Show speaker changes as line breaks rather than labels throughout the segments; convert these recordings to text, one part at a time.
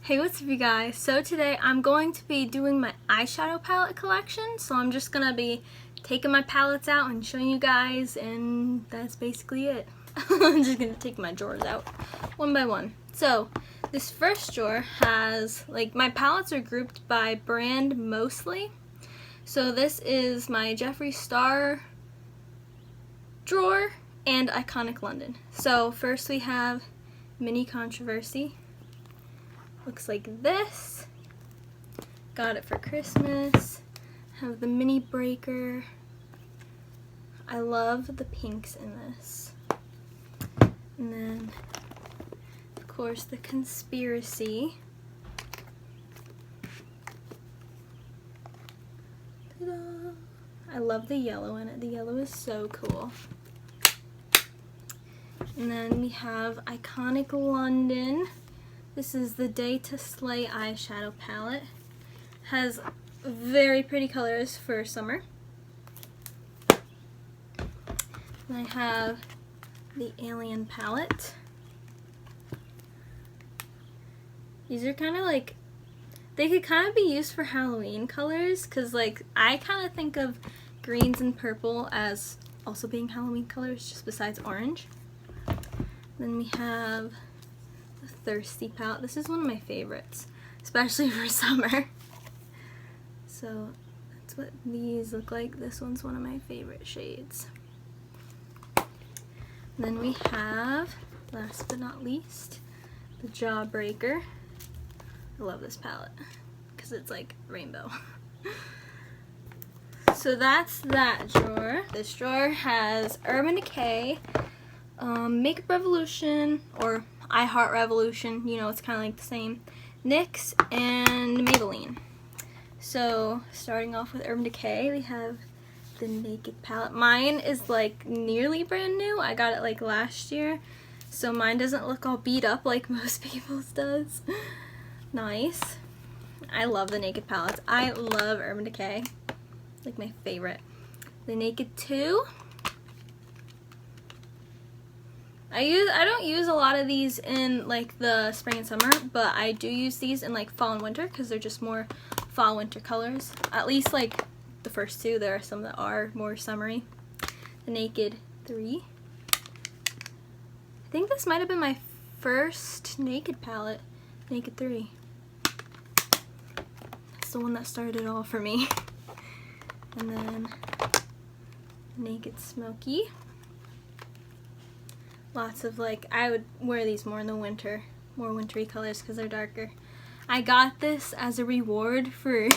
Hey, what's up you guys? So today I'm going to be doing my eyeshadow palette collection. So I'm just going to be taking my palettes out and showing you guys, and that's basically it. I'm just going to take my drawers out one by one. So this first drawer has, my palettes are grouped by brand mostly. So this is my Geoffrey Starr drawer and Iconic London. So first we have Mini Controversy. Looks like this. Got it for Christmas. Have the mini breaker. I love the pinks in this. And then, of course, the Conspiracy. Ta-da! I love the yellow in it. The yellow is so cool. And then we have Iconic London. This is the Day to Slay eyeshadow palette. Has very pretty colors for summer. And I have the Alien palette. These are kind of they could kind of be used for Halloween colors, because I kind of think of greens and purple as also being Halloween colors, just besides orange. Then we have Thirsty palette. This is one of my favorites, especially for summer. So that's what these look like. This one's one of my favorite shades. And then we have, last but not least, the Jawbreaker. I love this palette because it's like rainbow. So that's that drawer. This drawer has Urban Decay, Makeup Revolution, or I Heart Revolution, you know, it's kind of like the same, NYX, and Maybelline. So starting off with Urban Decay, we have the Naked palette. Mine is nearly brand new. I got it last year, so mine doesn't look all beat up like most people's does. Nice. I love the Naked palettes. I love Urban Decay, my favorite. The Naked 2. I don't use a lot of these in the spring and summer, but I do use these in fall and winter because they're just more fall winter colors. At least the first two. There are some that are more summery. The Naked 3. I think this might have been my first Naked palette. Naked 3. That's the one that started it all for me. And then Naked Smoky. Lots of I would wear these more in the winter, more wintry colors because they're darker. I got this as a reward for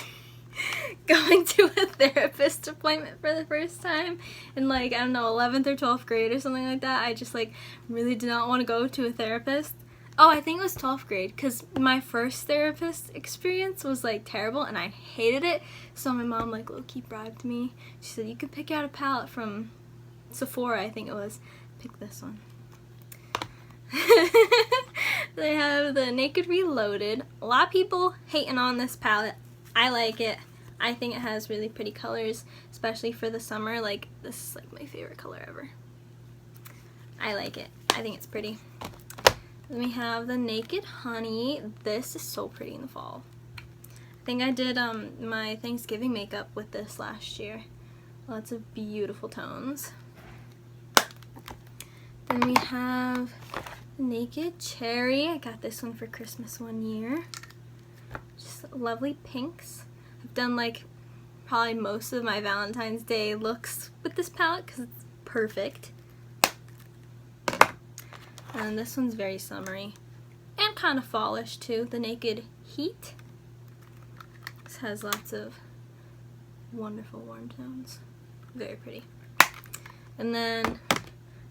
going to a therapist appointment for the first time in I don't know, 11th or 12th grade or something like that. I just really did not want to go to a therapist. Oh, I think it was 12th grade because my first therapist experience was terrible and I hated it. So my mom low-key bribed me. She said, you could pick out a palette from Sephora, I think it was. Pick this one. They have the Naked Reloaded. A lot of people hating on this palette. I like it. I think it has really pretty colors, especially for the summer. This is my favorite color ever. I like it. I think it's pretty. Then we have the Naked Honey. This is so pretty in the fall. I think I did my Thanksgiving makeup with this last year. Lots of beautiful tones. Then we have Naked Cherry. I got this one for Christmas one year. Just lovely pinks. I've done probably most of my Valentine's Day looks with this palette because it's perfect. And this one's very summery and kind of fallish too. The Naked Heat. This has lots of wonderful warm tones. Very pretty. And then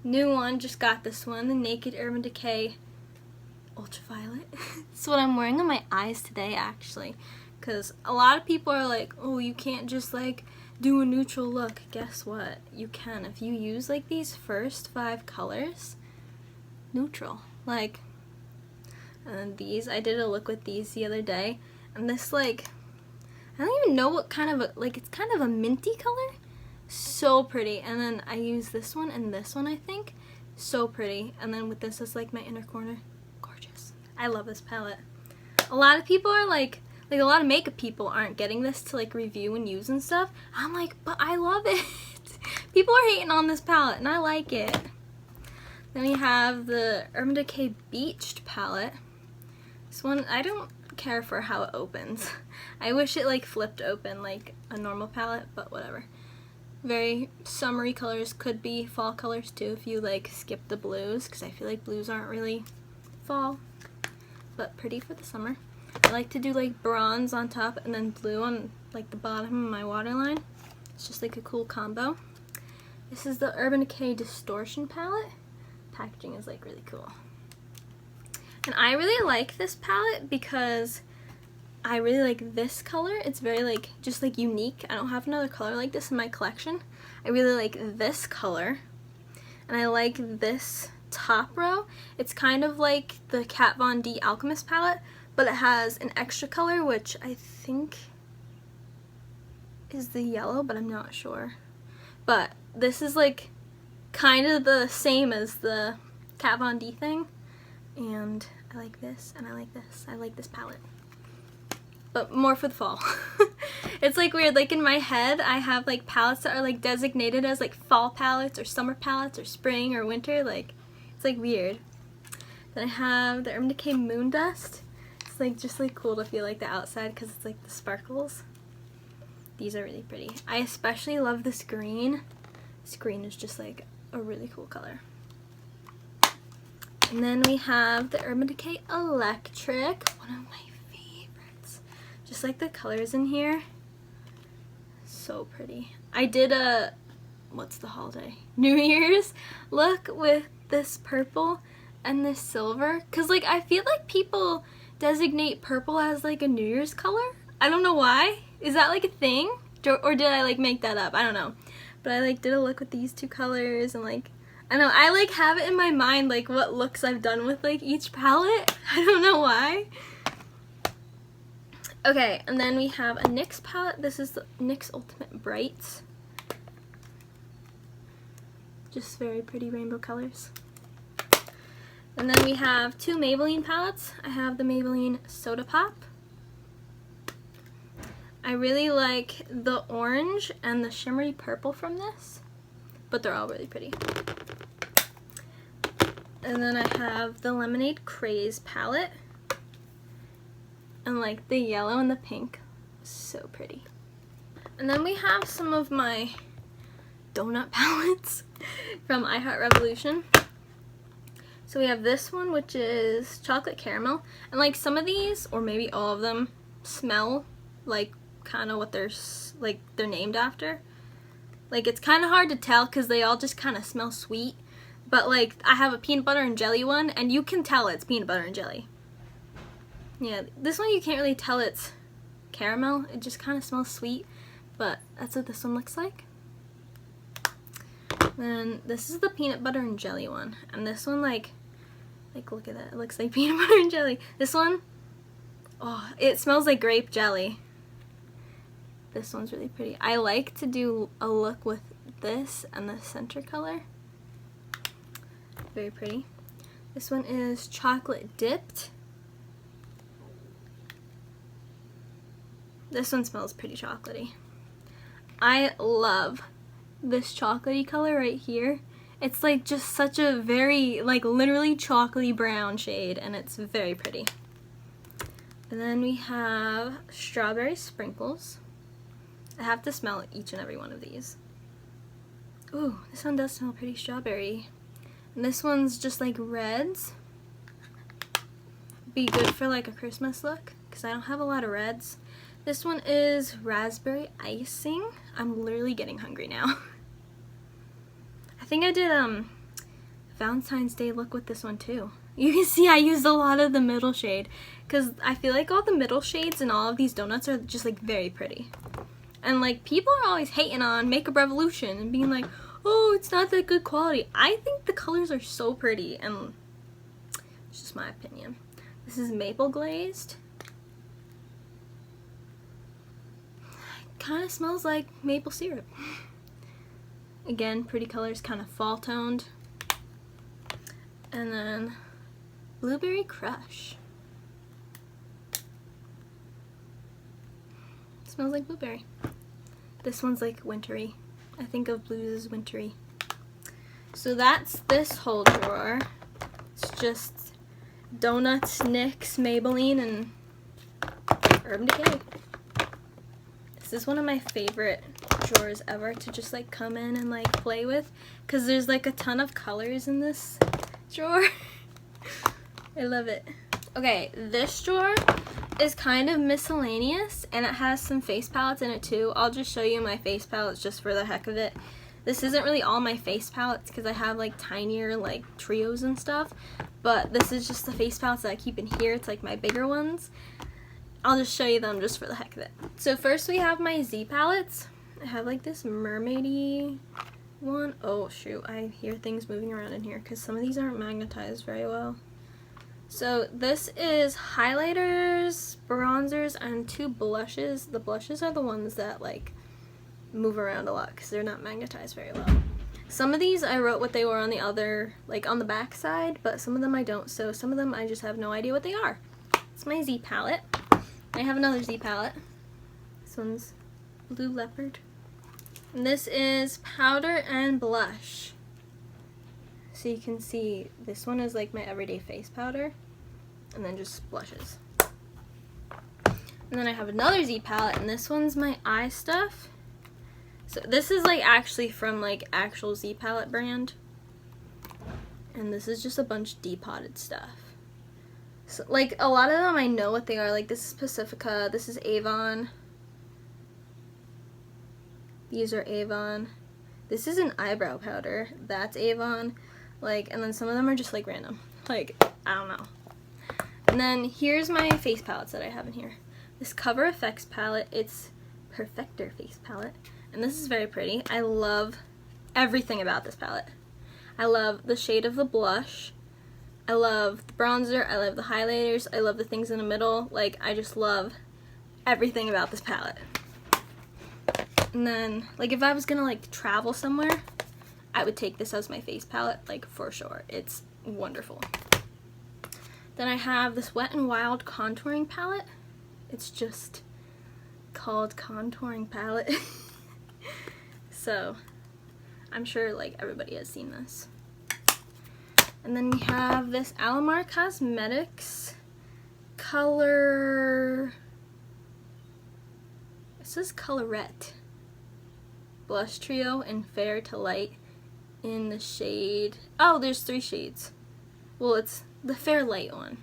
new one, just got this one, the Naked Urban Decay Ultraviolet. This is what I'm wearing on my eyes today, actually, because a lot of people are like, oh, you can't just do a neutral look. Guess what? You can if you use these first 5 colors. Neutral. And these, I did a look with these the other day, and this I don't even know what kind of it's kind of a minty color. So pretty. And then I use this one and this one, I think. So pretty. And then with this as my inner corner. Gorgeous. I love this palette. A lot of people are like a lot of makeup people aren't getting this to like review and use and stuff. I'm like, but I love it. People are hating on this palette and I like it. Then we have the Urban Decay Beached palette. This one, I don't care for how it opens. I wish it like flipped open like a normal palette, but whatever. Very summery colors, could be fall colors too if you like skip the blues, because I feel like blues aren't really fall, but pretty for the summer. I like to do like bronze on top and then blue on like the bottom of my waterline. It's just like a cool combo. This is the Urban Decay Distortion palette. Packaging is like really cool. And I really like this palette because I really like this color. It's very like just like unique. I don't have another color like this in my collection. I really like this color. And I like this top row. It's kind of like the Kat Von D Alchemist palette, but it has an extra color, which I think is the yellow, but I'm not sure. But this is like kind of the same as the Kat Von D thing. And I like this, and I like this. I like this palette. But more for the fall. It's like weird, like in my head I have like palettes that are like designated as like fall palettes or summer palettes or spring or winter, like it's like weird. Then I have the Urban Decay Moon Dust. It's like just like cool to feel like the outside because it's like the sparkles. These are really pretty. I especially love this green. This green is just like a really cool color. And then we have the Urban Decay Electric, one of my favorites. Just like the colors in here, so pretty. I did a, what's the holiday? New Year's look with this purple and this silver. Cause like I feel like people designate purple as like a New Year's color. I don't know why. Is that like a thing? Or did I like make that up? I don't know. But I like did a look with these two colors and like, I don't know, I like have it in my mind like what looks I've done with like each palette. I don't know why. Okay, and then we have a NYX palette. This is the NYX Ultimate Brights. Just very pretty rainbow colors. And then we have two Maybelline palettes. I have the Maybelline Soda Pop. I really like the orange and the shimmery purple from this, but they're all really pretty. And then I have the Lemonade Craze palette. And like the yellow and the pink, so pretty. And then we have some of my donut palettes from I Heart Revolution. So we have this one, which is chocolate caramel. And like some of these, or maybe all of them, smell like kind of what they're named after. Like it's kind of hard to tell because they all just kind of smell sweet. But like I have a peanut butter and jelly one, and you can tell it's peanut butter and jelly. Yeah, this one you can't really tell it's caramel. It just kind of smells sweet, but that's what this one looks like. Then this is the peanut butter and jelly one, and this one like look at that. It looks like peanut butter and jelly. This one, oh, it smells like grape jelly. This one's really pretty. I like to do a look with this and the center color. Very pretty. This one is chocolate dipped. This one smells pretty chocolatey. I love this chocolatey color right here. It's like just such a very like literally chocolatey brown shade, and it's very pretty. And then we have Strawberry Sprinkles. I have to smell each and every one of these. Ooh, this one does smell pretty strawberry. And this one's just like reds. Be good for like a Christmas look because I don't have a lot of reds. This one is Raspberry Icing. I'm literally getting hungry now. I think I did Valentine's Day look with this one too. You can see I used a lot of the middle shade because I feel like all the middle shades in all of these donuts are just like very pretty. And like people are always hating on Makeup Revolution and being like, oh, it's not that good quality. I think the colors are so pretty, and it's just my opinion. This is Maple Glazed. Kind of smells like maple syrup. Again, pretty colors, kind of fall toned. And then Blueberry Crush. It smells like blueberry. This one's like wintry. I think of blues as wintry. So that's this whole drawer. It's just donuts, NYX, Maybelline, and Urban Decay. This is one of my favorite drawers ever to just like come in and like play with, because there's like a ton of colors in this drawer. I love it. Okay, this drawer is kind of miscellaneous and it has some face palettes in it too. I'll just show you my face palettes just for the heck of it. This isn't really all my face palettes because I have like tinier like trios and stuff, but this is just the face palettes that I keep in here. It's like my bigger ones. I'll just show you them just for the heck of it. So first we have my Z palettes. I have like this mermaidy one. Oh shoot, I hear things moving around in here because some of these aren't magnetized very well. So this is highlighters, bronzers, and 2 blushes. The blushes are the ones that like move around a lot because they're not magnetized very well. Some of these I wrote what they were on the other, like on the back side, but some of them I don't, so some of them I just have no idea what they are. It's my Z palette. I have another Z palette. This one's Blue Leopard. And this is powder and blush. So you can see this one is like my everyday face powder, and then just blushes. And then I have another Z palette, and this one's my eye stuff. So this is like actually from like actual Z palette brand, and this is just a bunch of depotted stuff. So like a lot of them I know what they are. Like this is Pacifica, this is Avon, these are Avon, this is an eyebrow powder, that's Avon, like, and then some of them are just like random, like I don't know. And then here's my face palettes that I have in here. This Cover Effects palette, it's Perfector face palette. And this is very pretty. I love everything about this palette. I love the shade of the blush. I love the bronzer. I love the highlighters. I love the things in the middle. Like, I just love everything about this palette. And then, like, if I was gonna, like, travel somewhere, I would take this as my face palette, like, for sure. It's wonderful. Then I have this Wet n Wild contouring palette. It's just called contouring palette. So I'm sure like everybody has seen this. And then we have this Alamar Cosmetics color, it says Colorette blush trio in Fair to Light in the shade, oh there's 3 shades. Well, it's the Fair Light one.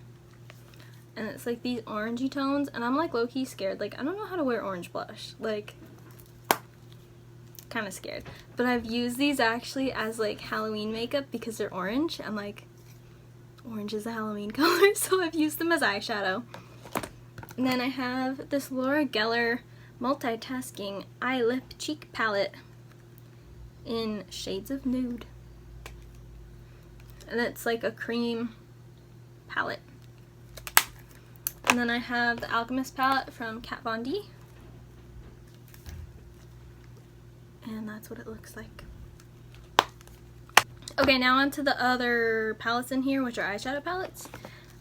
And it's like these orangey tones, and I'm like low-key scared. Like, I don't know how to wear orange blush. Like, kind of scared. But I've used these actually as like Halloween makeup because they're orange. I'm like, orange is a Halloween color, so I've used them as eyeshadow. And then I have this Laura Geller Multitasking Eye Lip Cheek Palette in shades of nude. And it's like a cream palette. And then I have the Alchemist palette from Kat Von D. And that's what it looks like. Okay, now on to the other palettes in here, which are eyeshadow palettes.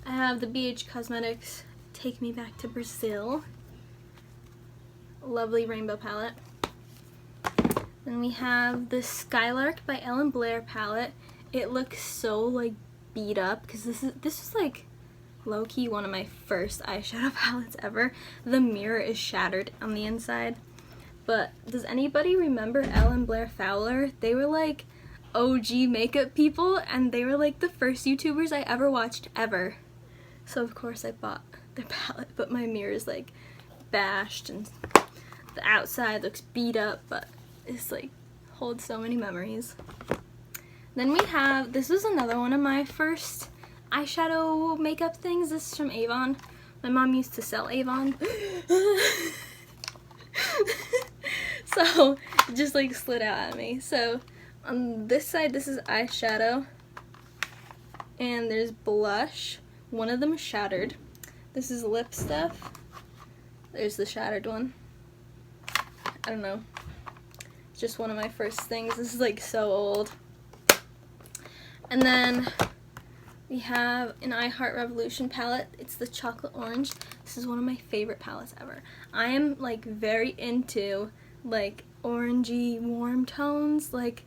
I have the BH Cosmetics Take Me Back to Brazil. Lovely rainbow palette. Then we have the Skylark by Ellen Blair palette. It looks so like beat up because this is like low-key one of my first eyeshadow palettes ever. The mirror is shattered on the inside. But does anybody remember Ellen Blair Fowler? They were like OG makeup people, and they were like the first YouTubers I ever watched ever. So of course I bought their palette, but my mirror is like bashed and the outside looks beat up, but it's like holds so many memories. Then we have, this was another one of my first eyeshadow makeup things. This is from Avon. My mom used to sell Avon. So it just like slid out at me. So on this side, this is eyeshadow, and there's blush. One of them is shattered. This is lip stuff. There's the shattered one. I don't know. It's just one of my first things. This is like so old. And then We have an I Heart Revolution palette. It's the chocolate orange. This is one of my favorite palettes ever. I am like very into like orangey warm tones. Like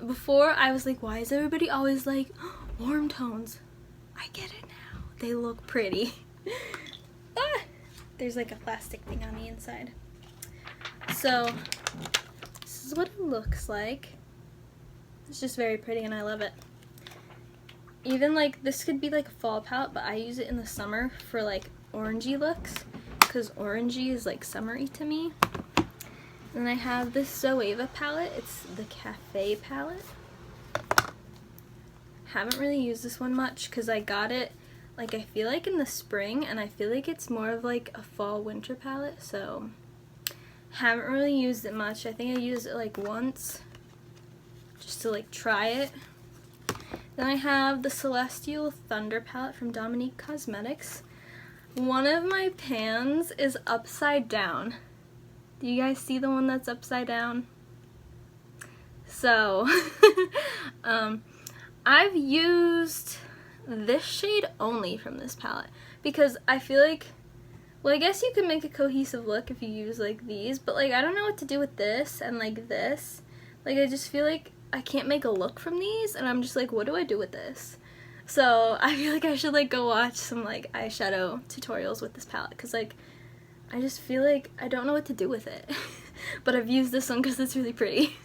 before I was like, why is everybody always like warm tones? I get it now. They look pretty. Ah! There's like a plastic thing on the inside. So this is what it looks like. It's just very pretty and I love it. Even like this could be like a fall palette, but I use it in the summer for like orangey looks because orangey is like summery to me. Then I have this Zoeva palette. It's the Cafe palette. Haven't really used this one much because I got it like I feel like in the spring, and I feel like it's more of like a fall winter palette, so haven't really used it much. I think I used it like once just to like try it. Then I have the Celestial Thunder palette from Dominique Cosmetics. One of my pans is upside down. Do you guys see the one that's upside down? So, I've used this shade only from this palette because I feel like, well, I guess you can make a cohesive look if you use like these, but like I don't know what to do with this and like this. Like I just feel like I can't make a look from these, and I'm just like, what do I do with this? So I feel like I should like go watch some like eyeshadow tutorials with this palette because like I just feel like I don't know what to do with it. But I've used this one because it's really pretty.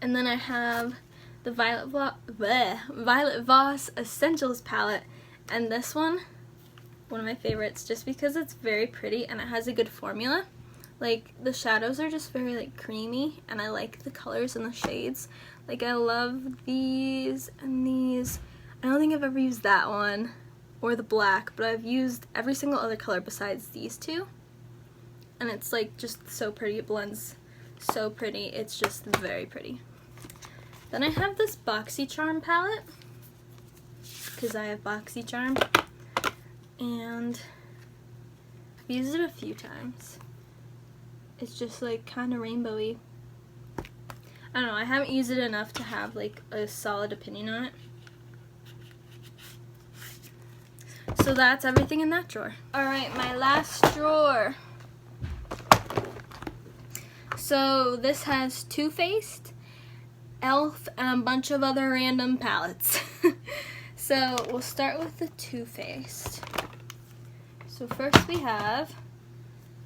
And then I have the Violet Voss Essentials palette, and this one of my favorites just because it's very pretty and it has a good formula. Like the shadows are just very like creamy, and I like the colors and the shades. Like I love these and these. I don't think I've ever used that one or the black, but I've used every single other color besides these two, and it's like just so pretty. It blends so pretty. It's just very pretty. Then I have this BoxyCharm palette because I have BoxyCharm, and I've used it a few times. It's just like kind of rainbowy. I don't know, I haven't used it enough to have like a solid opinion on it. So that's everything in that drawer. Alright, my last drawer. So this has Too Faced, Elf, and a bunch of other random palettes. So we'll start with the Too Faced. So first we have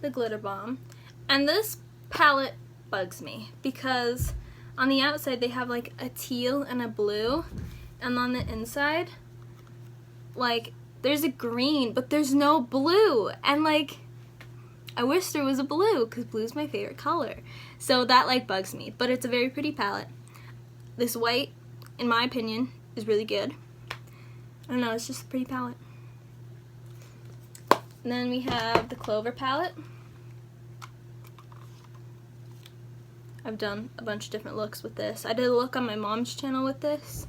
the Glitter Bomb. And this palette bugs me because on the outside they have like a teal and a blue, and on the inside like there's a green but there's no blue, and like I wish there was a blue because blue is my favorite color. So that like bugs me, but it's a very pretty palette. This white, in my opinion, is really good. I don't know, it's just a pretty palette. And then we have the Clover palette. I've done a bunch of different looks with this. I did a look on my mom's channel with this.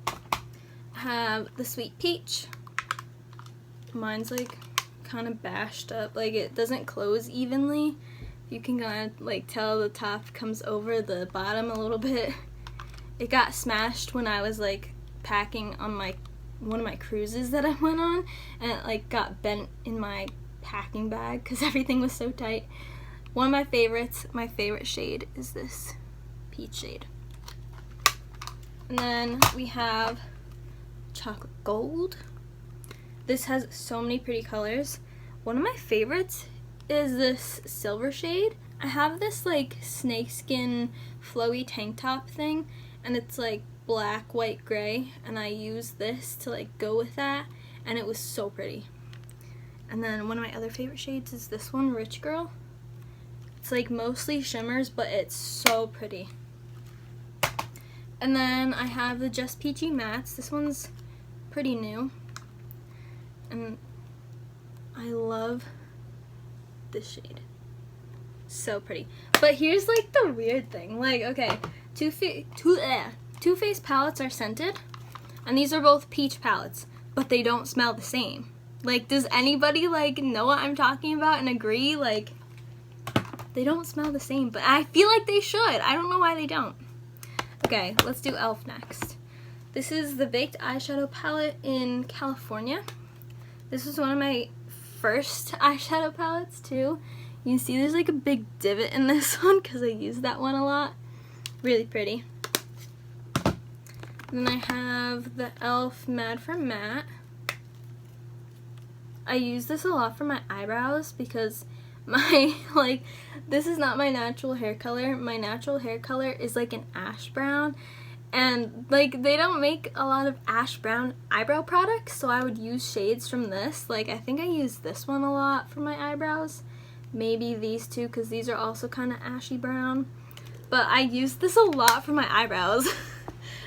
I have the Sweet Peach. Mine's like kind of bashed up. Like it doesn't close evenly. You can kind of like tell the top comes over the bottom a little bit. It got smashed when I was like packing on one of my cruises that I went on, and it like got bent in my packing bag because everything was so tight. One of my favorites, my favorite shade is this peach shade. And then we have Chocolate Gold. This has so many pretty colors. One of my favorites is this silver shade. I have this like snakeskin flowy tank top thing, and it's like black, white, gray, and I use this to like go with that, and it was so pretty. And then one of my other favorite shades is this one, Rich Girl. It's like mostly shimmers, but it's so pretty. And then I have the Just Peachy Mattes. This one's pretty new, and I love this shade. So pretty. But here's like the weird thing. Like, okay, Too Faced palettes are scented, and these are both peach palettes, but they don't smell the same. Like, does anybody like know what I'm talking about and agree? Like, they don't smell the same, but I feel like they should. I don't know why they don't. Okay, let's do e.l.f. next. This is the Baked Eyeshadow Palette in California. This was one of my first eyeshadow palettes too. You can see there's like a big divot in this one because I use that one a lot. Really pretty. And then I have the e.l.f. Mad for Matte. I use this a lot for my eyebrows because my, like, this is not my natural hair color. My natural hair color is like an ash brown. And, like, they don't make a lot of ash brown eyebrow products, so I would use shades from this. Like, I think I use this one a lot for my eyebrows. Maybe these two, because these are also kind of ashy brown. But I use this a lot for my eyebrows.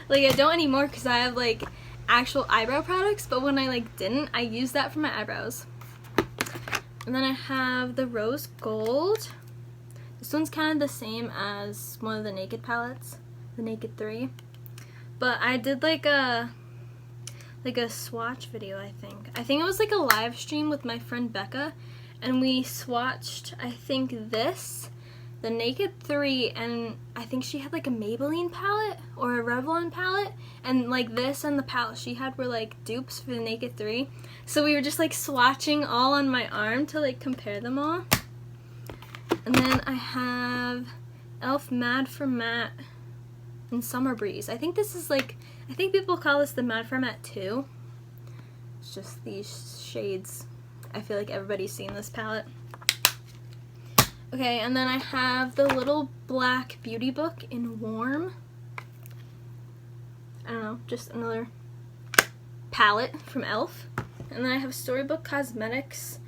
Like, I don't anymore because I have, like, actual eyebrow products, but when I, like, didn't, I used that for my eyebrows. And then I have the Rose Gold. This one's kind of the same as one of the Naked palettes, the Naked 3. But I did like a swatch video, I think. I think it was like a live stream with my friend Becca, and we swatched, I think, this, the Naked 3, and I think she had like a Maybelline palette or a Revlon palette, and like this and the palette she had were like dupes for the Naked 3. So we were just like swatching all on my arm to like compare them all. And then I have e.l.f. Mad for Matte in Summer Breeze. I think this is like, I think people call this the Mad for Matte 2. It's just these shades. I feel like everybody's seen this palette. Okay, and then I have the Little Black Beauty Book in Warm. I don't know, just another palette from e.l.f. And then I have Storybook Cosmetics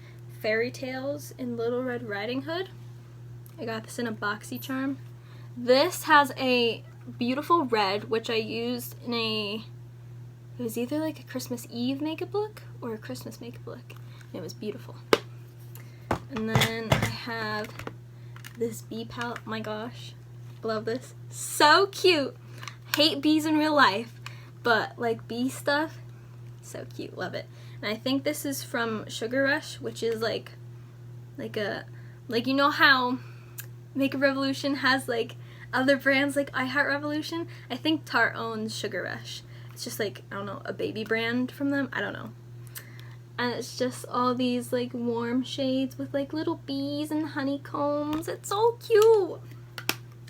Fairy Tales in Little Red Riding Hood. I got this in a boxy charm. This has a beautiful red, which I used in it was either like a Christmas Eve makeup look or a Christmas makeup look. And it was beautiful. And then I have this bee palette. Oh my gosh, love this. So cute. Hate bees in real life, but like bee stuff, so cute. Love it. And I think this is from Sugar Rush, which is like you know how Makeup Revolution has like other brands like I Heart Revolution? I think Tarte owns Sugar Rush. It's just like, I don't know, a baby brand from them? I don't know. And it's just all these like warm shades with like little bees and honeycombs. It's so cute.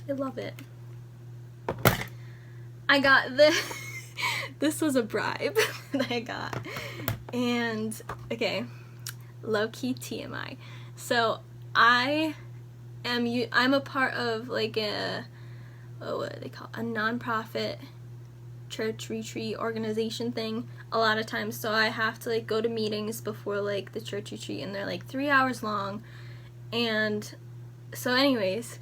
I love it. I got this. This was a bribe that I got. And, okay, low-key TMI. So, I'm a part of like a, what do they call it? A non-profit church retreat organization thing a lot of times, so I have to like go to meetings before like the church retreat, and they're like 3 hours long. And so anyways,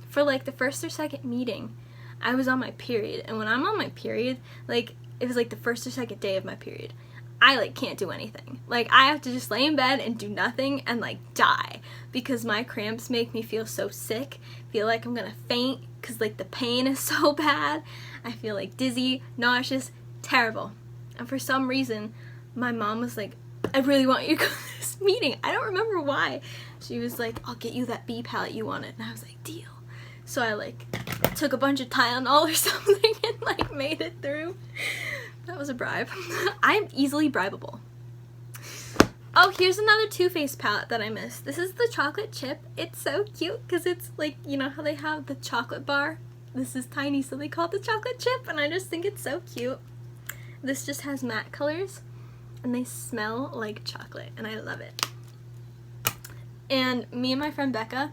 for like the first or second meeting, I was on my period, and when I'm on my period, like it was like the first or second day of my period, I like can't do anything. Like I have to just lay in bed and do nothing and like die because my cramps make me feel so sick, feel like I'm gonna faint because like the pain is so bad. I feel like dizzy, nauseous, terrible. And for some reason, my mom was like, I really want you to go to this meeting. I don't remember why. She was like, I'll get you that bee palette you wanted. And I was like, deal. So I like took a bunch of Tylenol or something and like made it through. That was a bribe. I'm easily bribable. Oh, here's another Too Faced palette that I missed. This is the chocolate chip. It's so cute because it's like, you know how they have the chocolate bar? This is tiny, so they call it the chocolate chip, and I just think it's so cute. This just has matte colors, and they smell like chocolate, and I love it. And me and my friend Becca,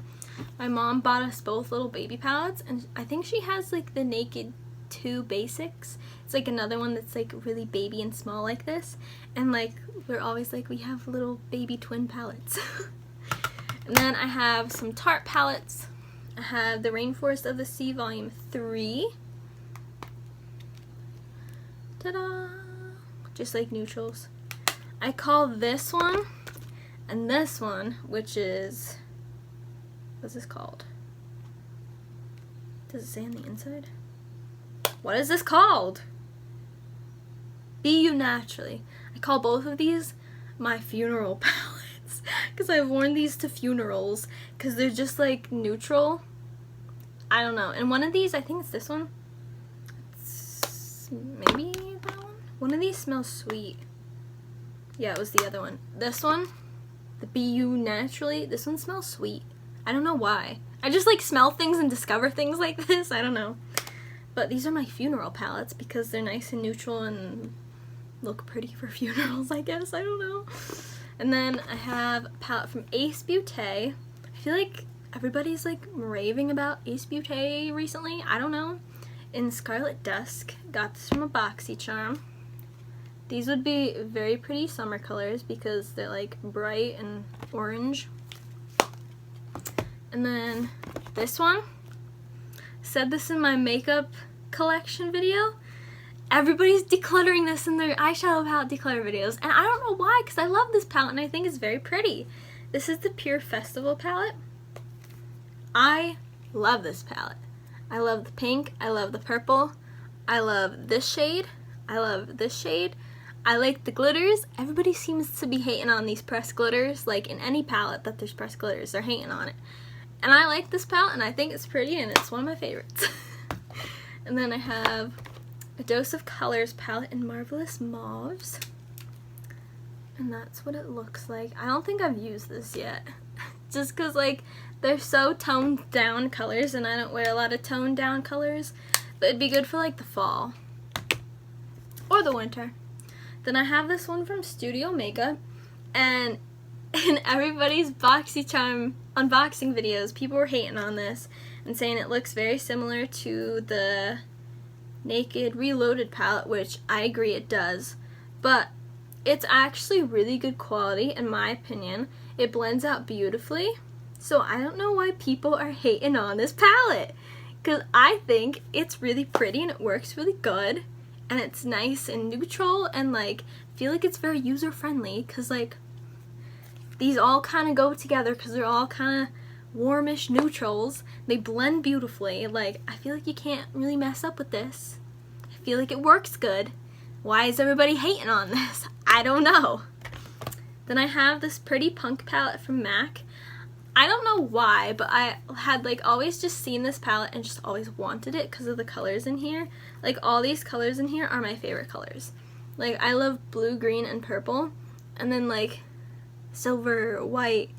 my mom bought us both little baby palettes, and I think she has like the Naked 2 Basics. It's like another one that's like really baby and small like this, and like we're always like we have little baby twin palettes. And then I have some Tarte palettes. I have the Rainforest of the Sea Volume 3. Ta-da! Just like neutrals. I call this one and this one, which is, what's this called? Does it say on the inside? What is this called? Be You Naturally. I call both of these my funeral palettes because I've worn these to funerals because they're just like neutral. I don't know. And one of these, I think it's this one. maybe that one? One of these smells sweet. Yeah, it was the other one. This one, the BU Naturally, this one smells sweet. I don't know why. I just like smell things and discover things like this. I don't know. But these are my funeral palettes because they're nice and neutral and look pretty for funerals, I guess. I don't know. And then I have a palette from Ace Beauté. I feel like everybody's like raving about Ace Beauté recently. I don't know. In Scarlet Dusk. Got this from a BoxyCharm. These would be very pretty summer colors because they're like bright and orange. And then this one. Said this in my makeup collection video. Everybody's decluttering this in their eyeshadow palette declutter videos. And I don't know why, because I love this palette and I think it's very pretty. This is the Pure Festival palette. I love this palette. I love the pink. I love the purple. I love this shade. I love this shade. I like the glitters. Everybody seems to be hating on these pressed glitters. Like in any palette that there's pressed glitters, they're hating on it. And I like this palette and I think it's pretty and it's one of my favorites. And then I have a Dose of Colors palette in Marvelous Mauves. And that's what it looks like. I don't think I've used this yet. Just because like they're so toned down colors and I don't wear a lot of toned down colors. But it'd be good for like the fall. Or the winter. Then I have this one from Studio Makeup. And in everybody's BoxyCharm unboxing videos, people were hating on this and saying it looks very similar to the Naked Reloaded palette, which I agree it does, but it's actually really good quality in my opinion. It blends out beautifully, so I don't know why people are hating on this palette, because I think it's really pretty and it works really good and it's nice and neutral and like I feel like it's very user friendly because like these all kind of go together because they're all kind of warmish neutrals. They blend beautifully. Like, I feel like you can't really mess up with this. I feel like it works good. Why is everybody hating on this? I don't know. Then I have this Pretty Punk palette from MAC. I don't know why, but I had like always just seen this palette and just always wanted it because of the colors in here. Like all these colors in here are my favorite colors. Like I love blue, green, and purple. And then like silver, white,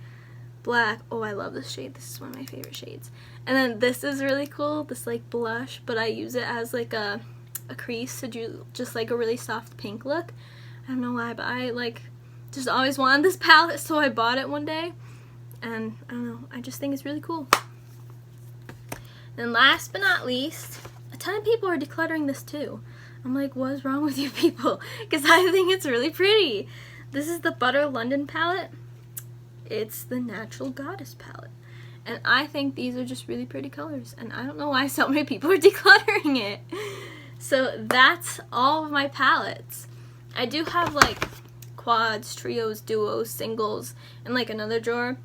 black. Oh, I love this shade. This is one of my favorite shades. And then this is really cool, this like blush, but I use it as like a crease to do just like a really soft pink look. I don't know why, but I like just always wanted this palette, so I bought it one day. And I don't know, I just think it's really cool. And last but not least, a ton of people are decluttering this too. I'm like, what is wrong with you people? Because I think it's really pretty. This is the Butter London palette. It's the Natural Goddess palette. And I think these are just really pretty colors. And I don't know why so many people are decluttering it. So that's all of my palettes. I do have like quads, trios, duos, singles, and like another drawer.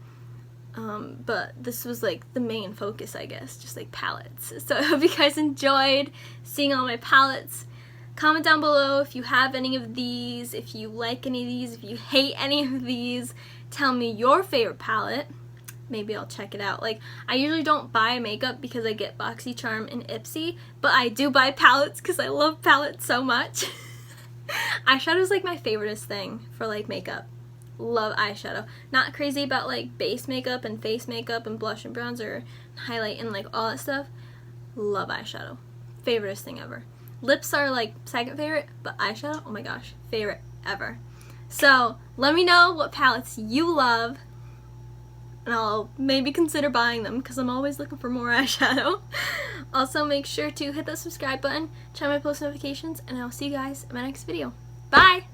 But this was like the main focus, I guess, just like palettes. So I hope you guys enjoyed seeing all my palettes. Comment down below if you have any of these, if you like any of these, if you hate any of these. Tell me your favorite palette. Maybe I'll check it out. Like, I usually don't buy makeup because I get BoxyCharm and Ipsy, but I do buy palettes because I love palettes so much. Eyeshadow is like my favoriteest thing for like makeup. Love eyeshadow. Not crazy about like base makeup and face makeup and blush and bronzer, highlight and like all that stuff. Love eyeshadow. Favoriteest thing ever. Lips are like second favorite, but eyeshadow, oh my gosh, favorite ever. So let me know what palettes you love and I'll maybe consider buying them because I'm always looking for more eyeshadow. Also make sure to hit that subscribe button, check my post notifications, and I'll see you guys in my next video. Bye!